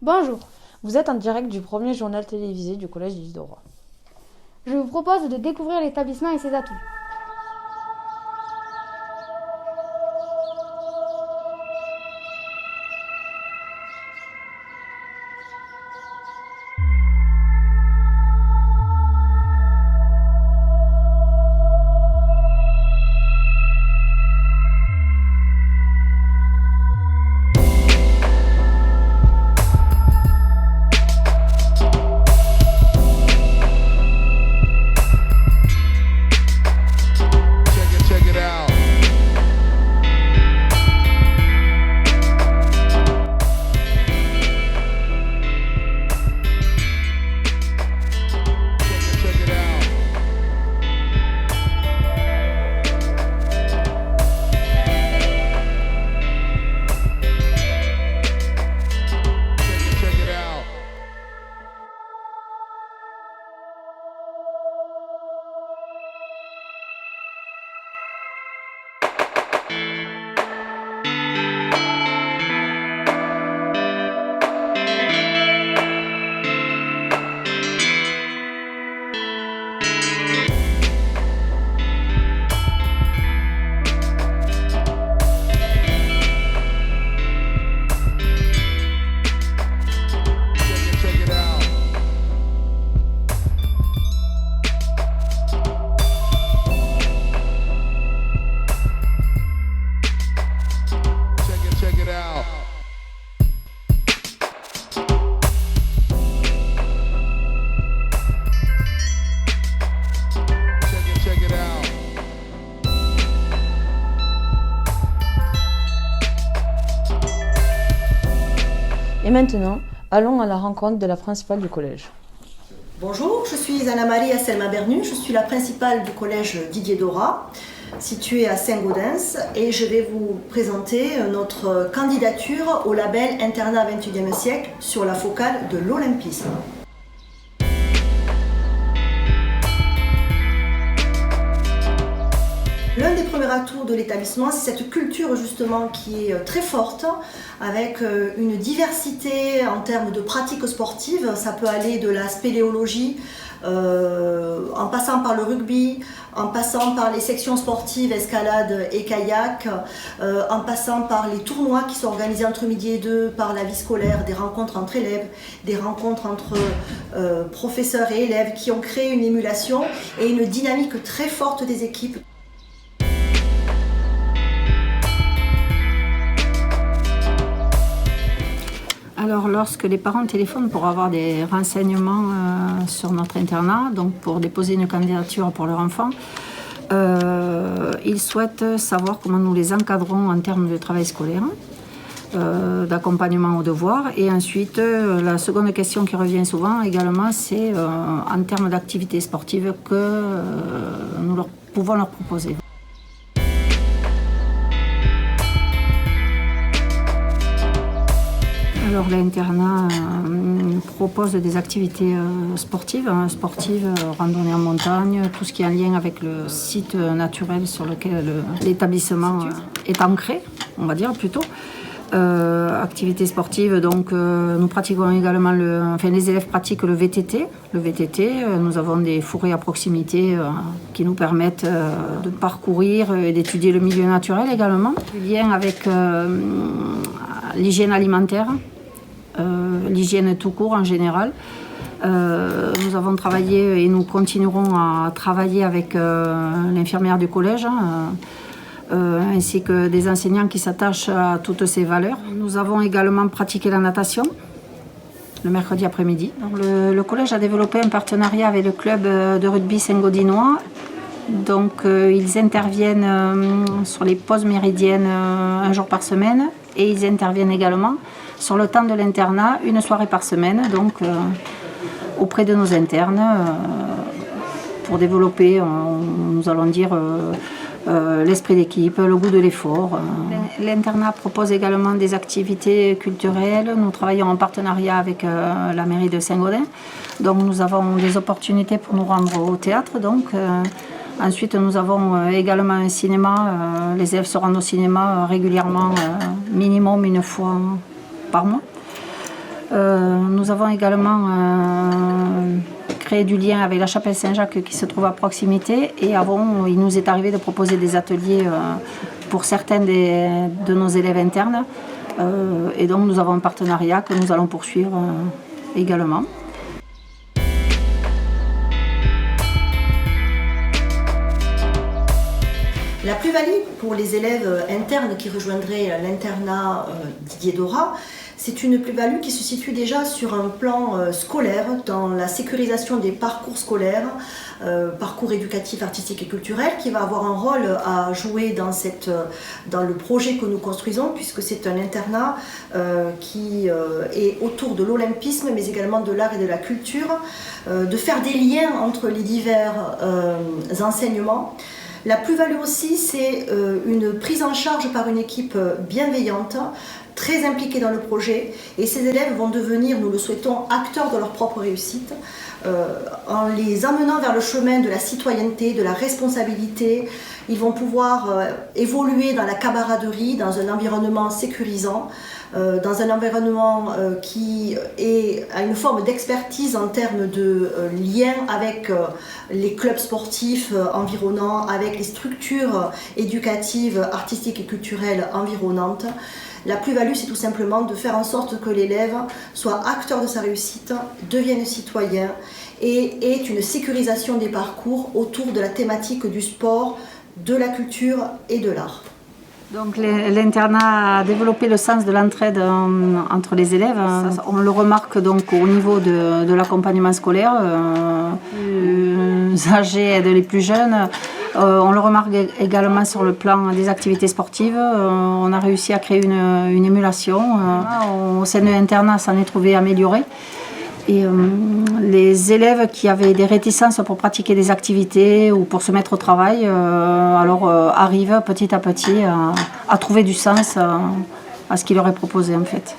Bonjour, vous êtes en direct du premier journal télévisé du Collège d'Île de Roi. Je vous propose de découvrir l'établissement et ses atouts. Check it out. Check it out. Check it out. Check it out. Check it out. Check it out. Et maintenant, allons à la rencontre de la principale du collège. Bonjour, je suis Anna-Marie Selma-Bernu, je suis la principale du collège Didier Dora, situé à Saint-Gaudens, et je vais vous présenter notre candidature au label Internat 21e siècle sur la focale de l'olympisme. L'un des premiers atouts de l'établissement, c'est cette culture justement qui est très forte, avec une diversité en termes de pratiques sportives. Ça peut aller de la spéléologie, en passant par le rugby, en passant par les sections sportives, escalade et kayak, en passant par les tournois qui sont organisés entre midi et deux, par la vie scolaire, des rencontres entre élèves, des rencontres entre professeurs et élèves qui ont créé une émulation et une dynamique très forte des équipes. Alors, lorsque les parents téléphonent pour avoir des renseignements sur notre internat, donc pour déposer une candidature pour leur enfant, ils souhaitent savoir comment nous les encadrons en termes de travail scolaire, d'accompagnement aux devoirs. Et ensuite, la seconde question qui revient souvent également, c'est en termes d'activités sportives que nous pouvons leur proposer. Alors l'internat propose des activités sportives, randonnée en montagne, tout ce qui est en lien avec le site naturel sur lequel l'établissement est ancré, on va dire plutôt. Activités sportives, donc nous pratiquons également, les élèves pratiquent le VTT. Nous avons des forêts à proximité qui nous permettent de parcourir et d'étudier le milieu naturel également. Le lien avec l'hygiène alimentaire, l'hygiène tout court en général. Nous avons travaillé et nous continuerons à travailler avec l'infirmière du collège, ainsi que des enseignants qui s'attachent à toutes ces valeurs. Nous avons également pratiqué la natation le mercredi après-midi. Le collège a développé un partenariat avec le club de rugby Saint-Gaudinois. Donc ils interviennent sur les pauses méridiennes un jour par semaine, et ils interviennent également sur le temps de l'internat, une soirée par semaine, donc auprès de nos internes, pour développer, nous allons dire, l'esprit d'équipe, le goût de l'effort. L'internat propose également des activités culturelles. Nous travaillons en partenariat avec la mairie de Saint-Gaudens, donc nous avons des opportunités pour nous rendre au théâtre. Ensuite, nous avons également un cinéma. Les élèves se rendent au cinéma régulièrement, minimum une fois par mois. Nous avons également créé du lien avec la chapelle Saint-Jacques qui se trouve à proximité et il nous est arrivé de proposer des ateliers pour certains de nos élèves internes. Et donc nous avons un partenariat que nous allons poursuivre également. La plus-value pour les élèves internes qui rejoindraient l'internat Didier Dora, c'est une plus-value qui se situe déjà sur un plan scolaire, dans la sécurisation des parcours scolaires, parcours éducatifs, artistiques et culturels, qui va avoir un rôle à jouer dans le projet que nous construisons, puisque c'est un internat qui est autour de l'olympisme, mais également de l'art et de la culture, de faire des liens entre les divers enseignements. La plus-value aussi, c'est une prise en charge par une équipe bienveillante, très impliquée dans le projet, et ces élèves vont devenir, nous le souhaitons, acteurs de leur propre réussite, en les amenant vers le chemin de la citoyenneté, de la responsabilité. Ils vont pouvoir évoluer dans la camaraderie, dans un environnement sécurisant, dans un environnement qui a une forme d'expertise en termes de lien avec les clubs sportifs environnants, avec les structures éducatives, artistiques et culturelles environnantes. La plus-value, c'est tout simplement de faire en sorte que l'élève soit acteur de sa réussite, devienne citoyen et ait une sécurisation des parcours autour de la thématique du sport, de la culture et de l'art. Donc l'internat a développé le sens de l'entraide entre les élèves. On le remarque donc au niveau de l'accompagnement scolaire, les âgés et les plus jeunes. On le remarque également sur le plan des activités sportives. On a réussi à créer une émulation. Au sein de l'internat, ça en est trouvé amélioré. Et les élèves qui avaient des réticences pour pratiquer des activités ou pour se mettre au travail, arrivent petit à petit à trouver du sens à ce qu'il leur est proposé en fait.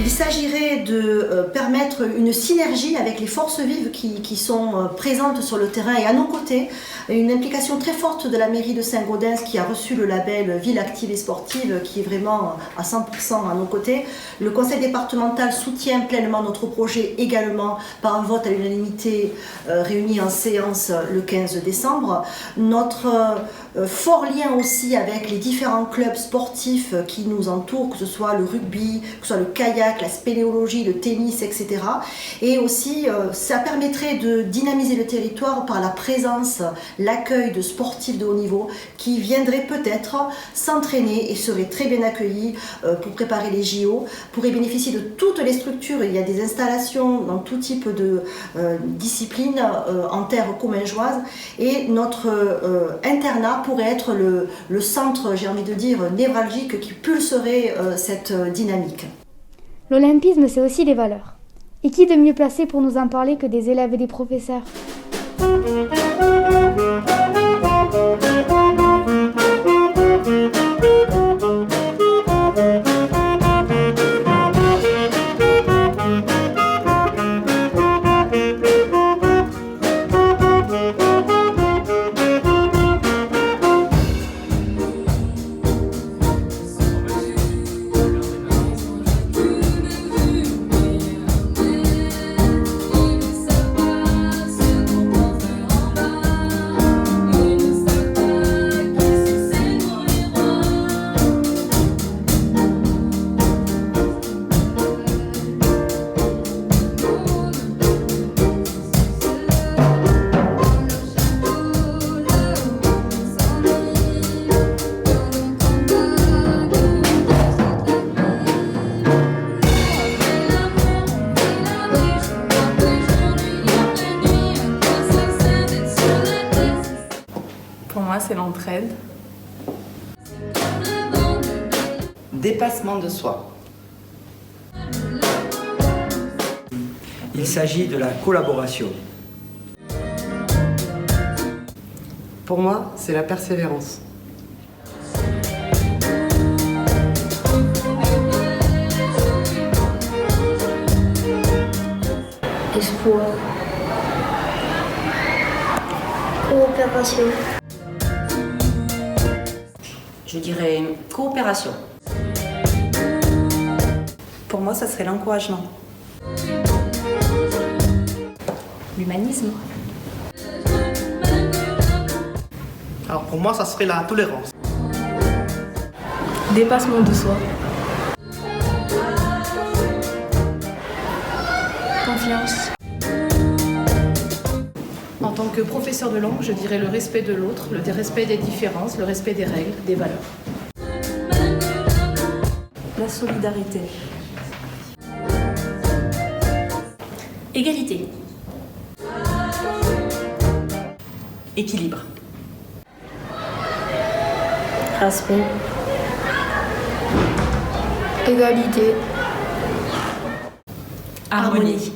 Il s'agirait de permettre une synergie avec les forces vives qui sont présentes sur le terrain et à nos côtés, une implication très forte de la mairie de Saint-Gaudens qui a reçu le label Ville active et sportive qui est vraiment à 100% à nos côtés. Le conseil départemental soutient pleinement notre projet également par un vote à l'unanimité réuni en séance le 15 décembre. Notre fort lien aussi avec les différents clubs sportifs qui nous entourent, que ce soit le rugby, que ce soit le kayak, la spéléologie, le tennis, etc. Et aussi, ça permettrait de dynamiser le territoire par la présence, l'accueil de sportifs de haut niveau qui viendraient peut-être s'entraîner et seraient très bien accueillis pour préparer les JO, pourraient bénéficier de toutes les structures. Il y a des installations dans tout type de disciplines en terre commingeoise et notre internat pourrait être le centre, j'ai envie de dire, névralgique qui pulserait cette dynamique. L'olympisme, c'est aussi des valeurs. Et qui de mieux placé pour nous en parler que des élèves et des professeurs ? Pour moi, c'est l'entraide. Dépassement de soi. Il s'agit de la collaboration. Pour moi, c'est la persévérance. Espoir. Coopération. Je dirais coopération. Pour moi, ça serait l'encouragement. L'humanisme. Alors pour moi, ça serait la tolérance. Dépassement de soi. Confiance. En tant que professeur de langue, je dirais le respect de l'autre, le respect des différences, le respect des règles, des valeurs. La solidarité. Égalité. Équilibre. Respect. Égalité. Harmonie.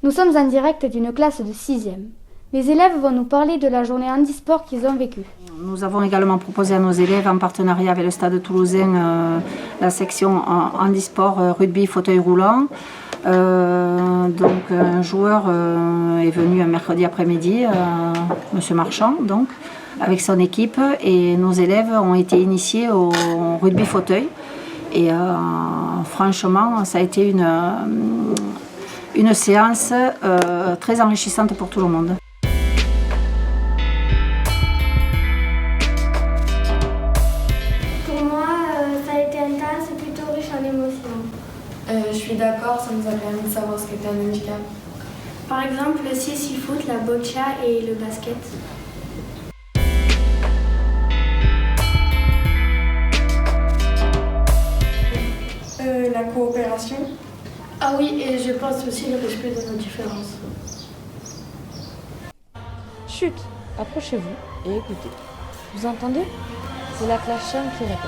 Nous sommes en direct d'une classe de 6e. Les élèves vont nous parler de la journée handisport qu'ils ont vécue. Nous avons également proposé à nos élèves, en partenariat avec le Stade toulousain, la section handisport rugby fauteuil roulant. Donc un joueur est venu un mercredi après-midi, Monsieur Marchand, donc, avec son équipe, et nos élèves ont été initiés au rugby fauteuil. Et franchement, ça a été une séance très enrichissante pour tout le monde. Pour moi, ça a été intense et plutôt riche en émotions. Je suis d'accord, ça nous a permis de savoir ce qu'était un handicap. Par exemple, le six-foot, la boccia et le basket. La coopération. Ah oui, et je pense aussi le respect de nos différences. Chut, approchez-vous et écoutez. Vous entendez? C'est la classe Cham qui répète.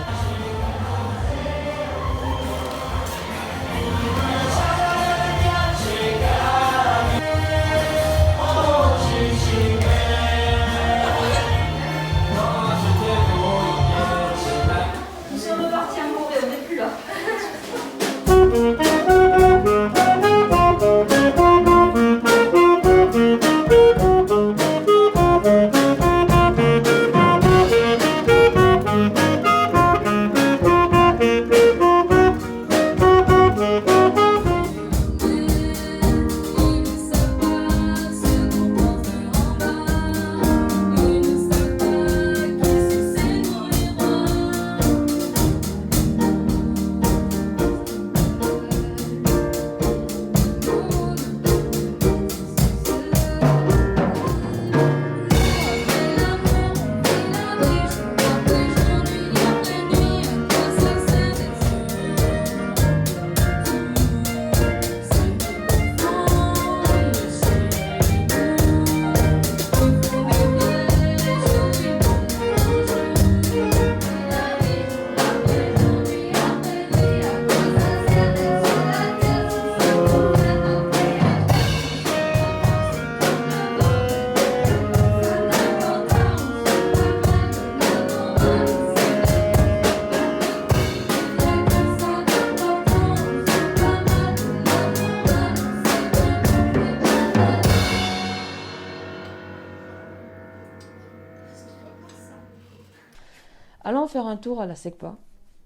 Allons faire un tour à la SECPA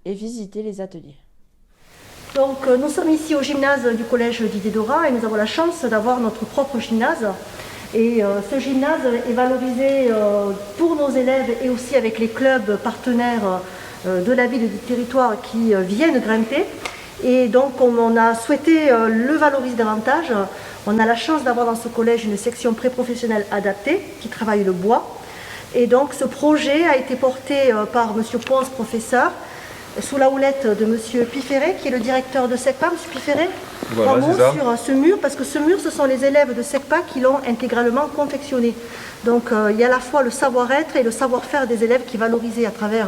et visiter les ateliers. Donc nous sommes ici au gymnase du collège Didier Dora et nous avons la chance d'avoir notre propre gymnase. Et ce gymnase est valorisé pour nos élèves et aussi avec les clubs partenaires de la ville et du territoire qui viennent grimper. Et donc on a souhaité le valoriser davantage. On a la chance d'avoir dans ce collège une section pré-professionnelle adaptée qui travaille le bois. Et donc ce projet a été porté par M. Ponce, professeur, sous la houlette de M. Pifferet, qui est le directeur de SECPA. M. Pifferet, voilà, un mot sur ce mur, parce que ce mur, ce sont les élèves de SECPA qui l'ont intégralement confectionné. Donc il y a à la fois le savoir-être et le savoir-faire des élèves qui est valorisé à travers,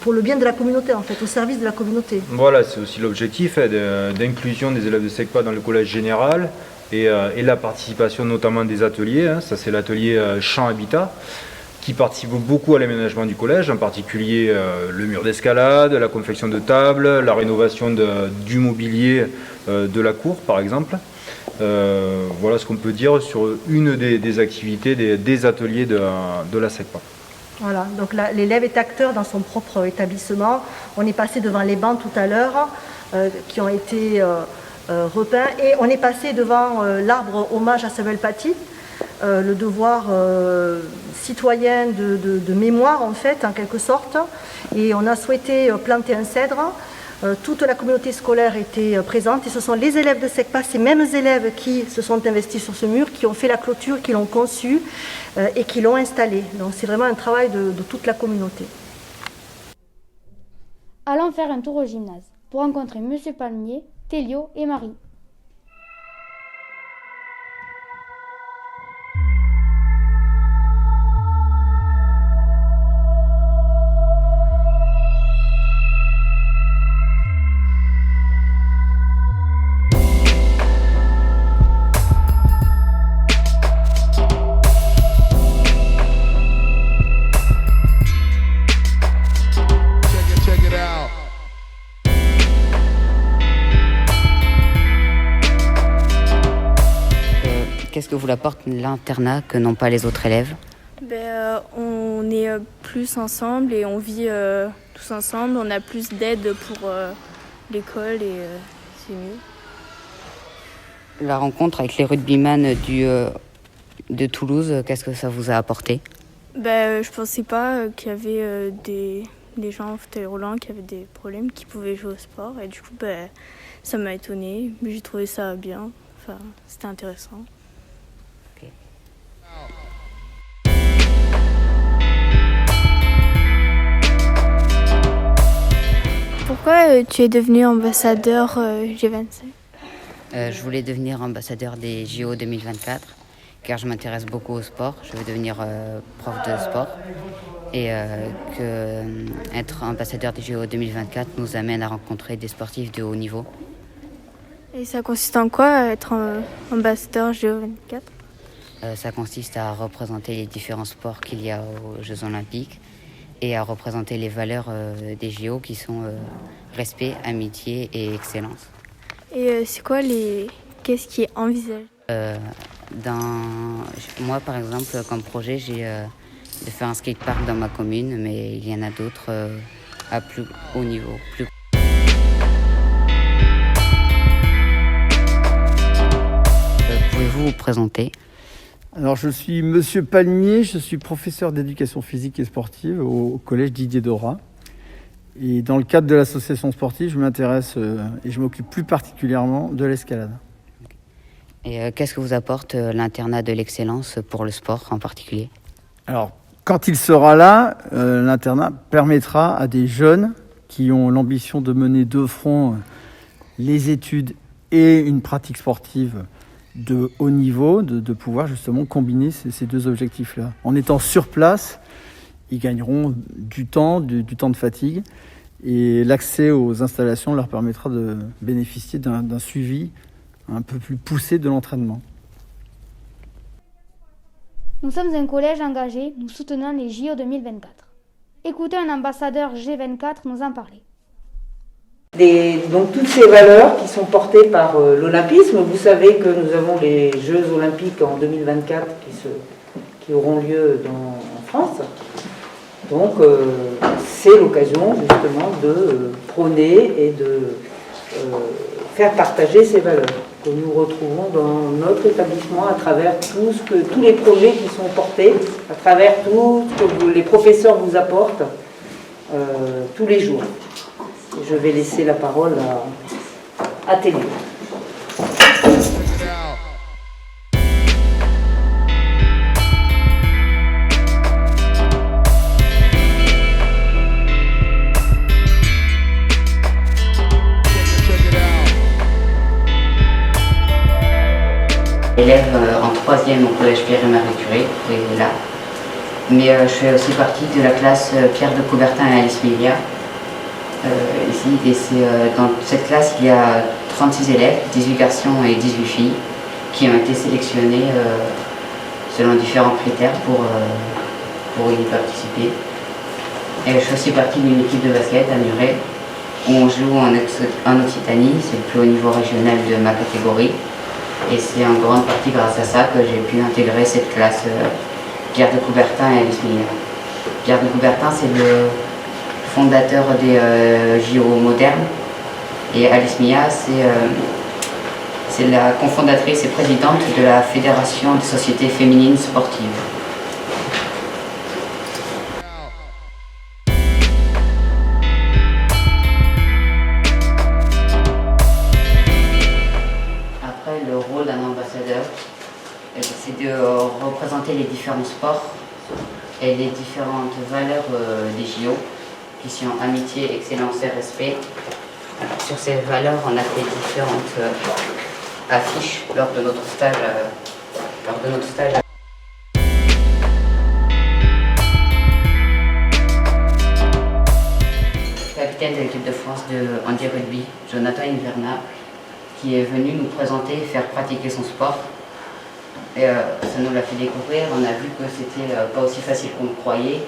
pour le bien de la communauté, en fait, au service de la communauté. Voilà, c'est aussi l'objectif d'inclusion des élèves de SECPA dans le collège général et la participation notamment des ateliers. Ça, c'est l'atelier Champ Habitat, qui participe beaucoup à l'aménagement du collège, en particulier le mur d'escalade, la confection de tables, la rénovation du mobilier de la cour par exemple. Voilà ce qu'on peut dire sur une des activités des ateliers de la SECPA. Voilà, donc l'élève est acteur dans son propre établissement. On est passé devant les bancs tout à l'heure qui ont été repeints et on est passé devant l'arbre hommage à Samuel Paty, le devoir citoyen de mémoire en fait, en quelque sorte. Et on a souhaité planter un cèdre. Toute la communauté scolaire était présente et ce sont les élèves de SECPA, ces mêmes élèves qui se sont investis sur ce mur, qui ont fait la clôture, qui l'ont conçu et qui l'ont installé. Donc c'est vraiment un travail de toute la communauté. Allons faire un tour au gymnase pour rencontrer Monsieur Palmier, Télio et Marie. Qu'est-ce que vous apporte l'internat que n'ont pas les autres élèves? On est plus ensemble et on vit tous ensemble. On a plus d'aide pour l'école et c'est mieux. La rencontre avec les rugbyman de Toulouse, qu'est-ce que ça vous a apporté? Je pensais pas qu'il y avait des gens en fauteuil roulant qui avaient des problèmes, qui pouvaient jouer au sport. Et du coup, ça m'a étonnée. Mais j'ai trouvé ça bien. Enfin, c'était intéressant. Pourquoi tu es devenu ambassadeur G25 ? Je voulais devenir ambassadeur des JO 2024 car je m'intéresse beaucoup au sport. Je veux devenir prof de sport et être ambassadeur des JO 2024 nous amène à rencontrer des sportifs de haut niveau. Et ça consiste en quoi être ambassadeur JO24 ? Ça consiste à représenter les différents sports qu'il y a aux Jeux Olympiques et à représenter les valeurs des JO qui sont respect, amitié et excellence. Et c'est quoi qu'est-ce qui est envisagé ? Moi, par exemple, comme projet, j'ai de faire un skatepark dans ma commune, mais il y en a d'autres à plus haut niveau. Pouvez-vous vous présenter ? Alors, je suis Monsieur Palmier, je suis professeur d'éducation physique et sportive au collège Didier Dora. Et dans le cadre de l'association sportive, je m'intéresse et je m'occupe plus particulièrement de l'escalade. Et qu'est-ce que vous apporte l'internat de l'excellence pour le sport en particulier ? Alors, quand il sera là, l'internat permettra à des jeunes qui ont l'ambition de mener de front les études et une pratique sportive de haut niveau, de pouvoir justement combiner ces deux objectifs-là. En étant sur place, ils gagneront du temps de fatigue, et l'accès aux installations leur permettra de bénéficier d'un suivi un peu plus poussé de l'entraînement. Nous sommes un collège engagé, nous soutenons les JO 2024. Écoutez un ambassadeur G24 nous en parler. Donc toutes ces valeurs qui sont portées par l'olympisme, vous savez que nous avons les Jeux olympiques en 2024 qui auront lieu en France. Donc c'est l'occasion justement de prôner et de faire partager ces valeurs que nous retrouvons dans notre établissement à travers tous les projets qui sont portés, à travers tout ce que les professeurs vous apportent tous les jours. Et je vais laisser la parole à Télio. Élève en 3e au collège Pierre et Marie Curie, et là. Mais je fais aussi partie de la classe Pierre de Coubertin et Alice Melia. Ici, et dans cette classe, il y a 36 élèves, 18 garçons et 18 filles, qui ont été sélectionnés selon différents critères pour y participer. Et je fais aussi partie d'une équipe de basket à Muret, où on joue en Occitanie, c'est le plus haut niveau régional de ma catégorie. Et c'est en grande partie grâce à ça que j'ai pu intégrer cette classe Pierre de Coubertin et Alice Melia. Pierre de Coubertin, c'est le fondateur des JO modernes. Et Alice Mia, c'est la cofondatrice et présidente de la Fédération des sociétés féminines sportives. Après, le rôle d'un ambassadeur, c'est de représenter les différents sports et les différentes valeurs des JO, qui sont amitié, excellence et respect. Sur ces valeurs, on a fait différentes affiches lors de notre stage. Capitaine de l'équipe de France de handi rugby, Jonathan Inverna, qui est venu nous présenter et faire pratiquer son sport. Et ça nous l'a fait découvrir. On a vu que c'était pas aussi facile qu'on le croyait.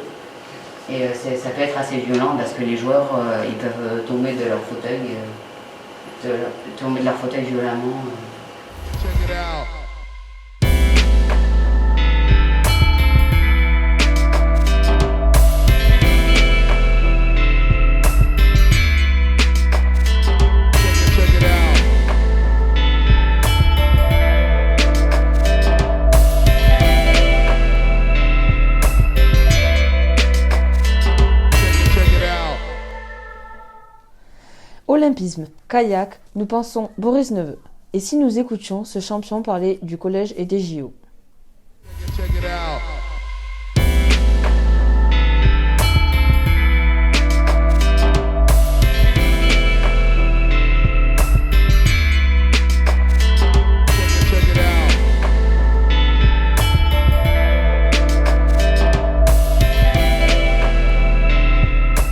Et ça peut être assez violent parce que les joueurs ils peuvent tomber de leur fauteuil, violemment. Check it out. Check it out. Olympisme, kayak, nous pensons Boris Neveu. Et si nous écoutions ce champion parler du collège et des JO? Check it out. Check it out.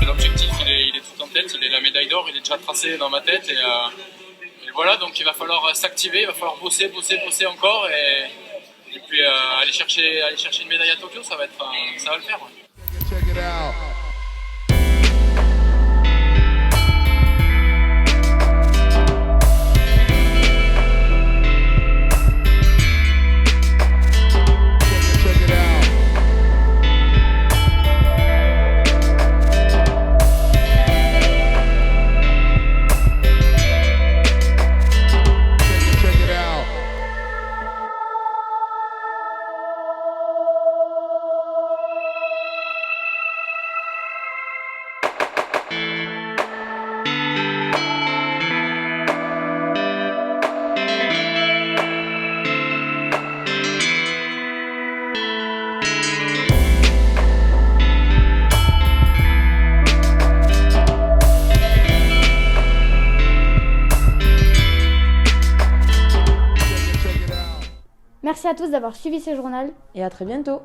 L'objectif, il est tout en tête, il est la médaille d'or, il est déjà tracé dans ma tête et voilà, donc il va falloir s'activer, il va falloir bosser encore et puis aller chercher une médaille à Tokyo, ça va le faire. Ouais. Check it out. Check it out. Merci à tous d'avoir suivi ce journal. Et à très bientôt.